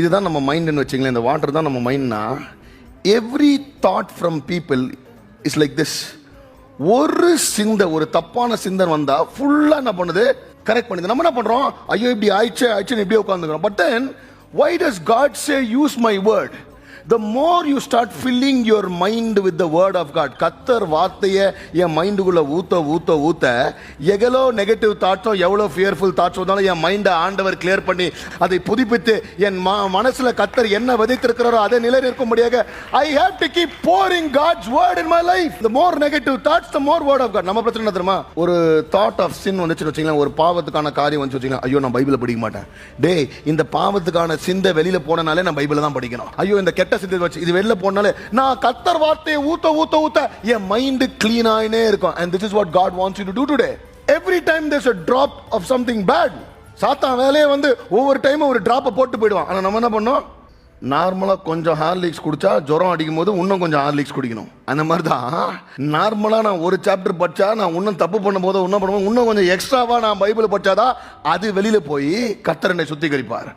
இதுதான் நம்ம மைண்டுன்னு வச்சுங்களேன். இந்த வாட்டர் தான் நம்ம மைண்ட்னா, every thought from people is like this. ஒரு தப்பான சிந்தனை வந்தா ஃபுல்லா என்ன பண்ணுது, கரெக்ட் பண்ணுது. நம்ம என்ன பண்றோம், ஐயோ இப்படி ஆயிடுச்சுன்னு இப்படியே உட்காந்துக்கிறோம். But then why does God say use my word? The more you start filling your mind with the word of God, கத்தர் வார்த்தையை என் மைண்டுக்குள்ள ஊத்த எவ்வளோ நெகட்டிவ் தாட்ஸோ எவ்வளோ ஃபியர்ஃபுல் தாட்ஸோ இருந்தாலும் என் மைண்டை ஆண்டவர் கிளியர் பண்ணி அதை புதுப்பித்து என் மனசுல கத்தர் என்ன விதைத்திருக்கிறாரோ அதை நிலைநிற்கும்படியாக I have to keep pouring God's word in my life. The more negative thoughts, the more word of God. நம்ம பிரச்சனை என்ன தெரியுமா, ஒரு தாட் ஆஃப் சின் வந்துச்சுன்னு வச்சுக்கலாம், ஒரு பாவத்துக்கான காரியம் வந்து வச்சுக்கலாம், ஐயோ நான் பைபிளை படிக்க மாட்டேன். டே, இந்த பாவத்துக்கான சிந்தை வெளியில போனனாலே நான் பைபிளை தான் படிக்கணும். ஐயோ இந்த கெட்ட சிந்தை வச்சு இது வெளியில போனாலே நான் கத்தர் வார்த்தையை ஊத்த என் மைண்ட் கிளீன் ஆயினே இருக்கும். And this is what God wants you to do today. Every time there's a drop of something bad, சாத்தான் வேலையே வந்து ஒவ்வொரு டைமும் ஒரு டிராப்பை போட்டு போயிடுவான். ஆனா நம்ம என்ன பண்ணோம், நார்மலா கொஞ்சம் ஹார்லிக்ஸ் குடிச்சா ஜுரம் அடிக்கும் போது இன்னும் கொஞ்சம் ஹார்லிக்ஸ் குடிக்கணும். அந்த மாதிரி தான் நார்மலா நான் ஒரு சாப்டர் படிச்சா நான் இன்னும் தப்பு பண்ணும் போது இன்னும் கொஞ்சம் எக்ஸ்ட்ராவா நான் பைபிள் படிச்சாதான் அது வெளியில போய் கர்த்தர் என்னை சுத்திகரிப்பார்.